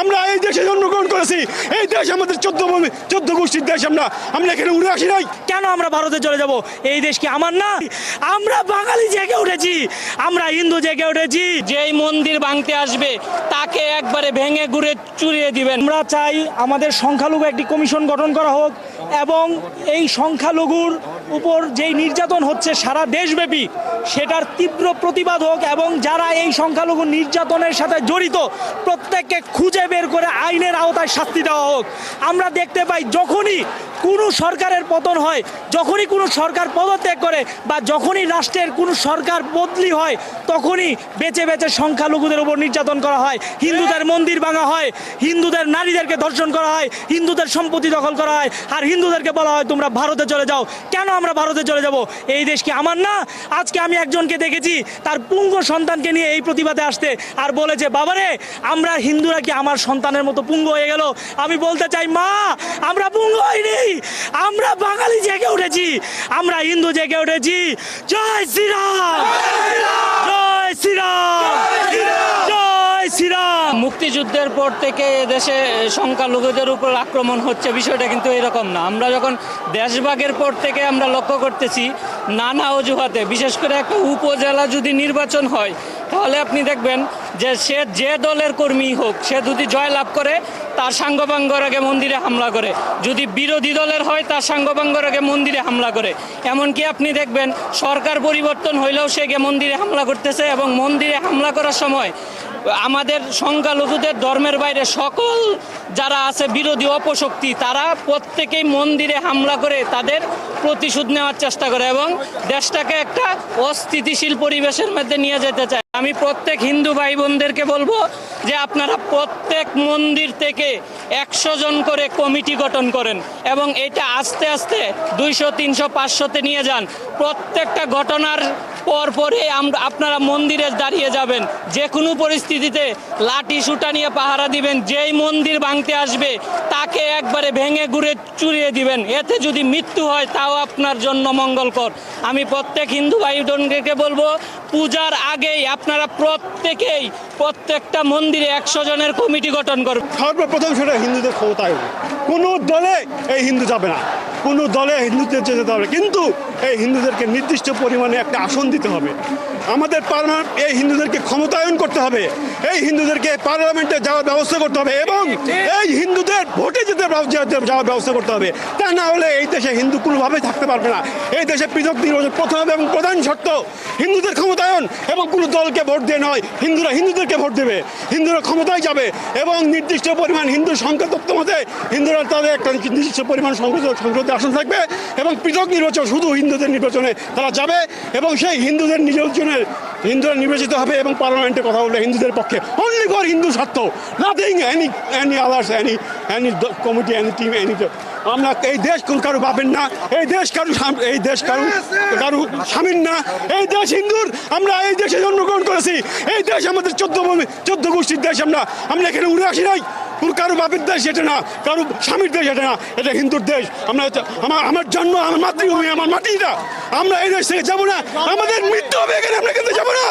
আমরা এই দেশে জন্মগ্রহণ করেছি। এই দেশ আমাদের 14 গোষ্ঠীর দেশ। আমরা এখানে উড়ে আসি নাই। কেন আমরা ভারতে চলে যাব? এই দেশ কি আমার না? আমরা বাঙালি জেগে উঠেছি, আমরা হিন্দু জেগে উঠেছি। যেই মন্দির ভাঙতে আসবে তাকে একবারে ভেঙে গুড়ে চুরিয়ে দিবেন। আমরা চাই আমাদের সংখ্যালঘু একটি কমিশন গঠন করা হোক এবং এই সংখ্যালঘুর উপর যেই নির্যাতন হচ্ছে সারা দেশব্যাপী সেটার তীব্র প্রতিবাদ হোক এবং যারা এই সংখ্যালঘু নির্যাতনের সাথে জড়িত প্রত্যেককে খুঁজে বের করে আইনের আওতায় শাস্তি দেওয়া হোক। আমরা দেখতে পাই যখনই কোনো সরকারের পতন হয়, যখনই কোনো সরকার পদত্যাগ করে বা যখনই রাষ্ট্রের কোনো সরকার বদলি হয় তখনই বেঁচে বেঁচে সংখ্যালঘুদের উপর নির্যাতন করা হয়, হিন্দুদের মন্দির ভাঙা হয়, হিন্দুদের নারীদেরকে ধর্ষণ করা হয়, হিন্দুদের সম্পত্তি দখল করা হয়, আর হিন্দুদেরকে বলা হয় তোমরা ভারতে চলে যাও। কেন আমরা ভারতে চলে যাব? এই দেশ কি আমার না? আজকে আমি একজনকে দেখেছি তার পুঙ্গ সন্তানকে নিয়ে এই প্রতিবাদে আসতে আর বলেছে বাবারে আমরা হিন্দুরা কি আমার সন্তানের মতো পুঙ্গ হয়ে গেল? আমি বলতে চাই মা, আমরা পুঙ্গ হইনি, আমরা বাঙালি জেগে উঠেছি, আমরা হিন্দু জেগে উঠেছি। জয় শ্রীরাম, জয় শ্রীরাম, জয় শ্রীরাম। মুক্তিযুদ্ধের পর থেকে দেশে সংখ্যালঘুদের উপর আক্রমণ হচ্ছে, বিষয়টা কিন্তু এরকম না। আমরা যখন দেশভাগের পর থেকে আমরা লক্ষ্য করতেছি নানা অজুহাতে, বিশেষ করে একটা উপজেলা যদি নির্বাচন হয় তাহলে আপনি দেখবেন যে সে যে দলের কর্মী হোক সে যদি জয়লাভ করে তার সাঙ্গপাঙ্গর আগে মন্দিরে হামলা করে, যদি বিরোধী দলের হয় তার সাঙ্গপাঙ্গর আগে মন্দিরে হামলা করে। এমনকি আপনি দেখবেন সরকার পরিবর্তন হইলেও সে গিয়ে মন্দিরে হামলা করতেছে এবং মন্দিরে হামলা করার সময় আমাদের সংখ্যালঘুদের ধর্মের বাইরে সকল যারা আছে বিরোধী অপশক্তি তারা প্রত্যেকেই মন্দিরে হামলা করে তাদের প্রতিশোধ নেওয়ার চেষ্টা করে এবং দেশটাকে একটা অস্থিতিশীল পরিবেশের মধ্যে নিয়ে যেতে চায়। আমি প্রত্যেক হিন্দু ভাই বোনদেরকে বলবো যে আপনারা প্রত্যেক মন্দির থেকে 100 জন করে কমিটি গঠন করেন এবং এটা আস্তে আস্তে 200, 300, 500-তে নিয়ে যান। প্রত্যেকটা ঘটনার পরে আপনারা মন্দিরে দাঁড়িয়ে যাবেন, যে কোনো পরিস্থিতিতে লাঠি সুটা নিয়ে পাহারা দিবেন। যেই মন্দির ভাঙতে আসবে তাকে একবারে ভেঙে গুড়ে চুরিয়ে দিবেন। এতে যদি মৃত্যু হয় তাও আপনার জন্য মঙ্গলকর। আমি প্রত্যেক হিন্দু ভাই বোনকে বলবো পূজার আগেই আপনারা প্রত্যেকেই প্রত্যেকটা মন্দিরে 100 জনের কমিটি গঠন করবেন। সর্বপ্রথম সেটা হিন্দুদের ক্ষমতায় হবে। কোনো দলে এই হিন্দু যাবে না, কোনো দলে হিন্দুদের যেতে হবে, কিন্তু এই হিন্দুদেরকে নির্দিষ্ট পরিমাণে একটা আসন দিতে হবে। আমাদের এই হিন্দুদেরকে ক্ষমতায়ন করতে হবে, এই হিন্দুদেরকে পার্লামেন্টে যাওয়ার ব্যবস্থা করতে হবে এবং এই হিন্দুদের ভোটে যাওয়ার ব্যবস্থা করতে হবে। তা না হলে এই দেশে হিন্দু কোনোভাবেই থাকতে পারবে না। এই দেশে পৃথক নির্বাচন প্রথম এবং প্রধান শর্ত হিন্দুদের ক্ষমতায়ন এবং কোনো দলকে ভোট দিয়ে নয়, হিন্দুরা হিন্দুদেরকে ভোট দেবে, হিন্দুরা ক্ষমতায় যাবে এবং নির্দিষ্ট পরিমাণ হিন্দু সংখ্যা তত্ত্ব মতে হিন্দুরা তাদের একটা নির্দিষ্ট পরিমাণ সংসদে আসন থাকবে এবং পৃথক নির্বাচন শুধু হিন্দুদের নির্বাচনে তারা যাবে এবং সেই হিন্দুদের নির্বাচনের হিন্দুরা নির্বাচিত হবে এবং পার্লামেন্টে কথা বলবে হিন্দুদের পক্ষে, অনলি ফর হিন্দু স্বার্থ, nothing any others, any committee, any team, any. আমরা এই দেশ কারো পাবেন না, এই দেশ কারো কারো স্বামীর না, এই দেশ হিন্দুর। আমরা এই দেশে জন্মগ্রহণ করেছি, এই দেশ আমাদের 14 গোষ্ঠীর দেশ। আমরা এখানে উড়ে আসি নাই। কারো বাপের দেশ এটা না, কারো স্বামীর দেশ এটা না, এটা হিন্দুর দেশ। আমার জন্ম, আমার মাতৃভূমি, আমার মাটিটা। আমরা এই দেশ থেকে যাবো না, আমাদের মৃত্যু হবে এখানে, আমরা কিন্তু যাবো না।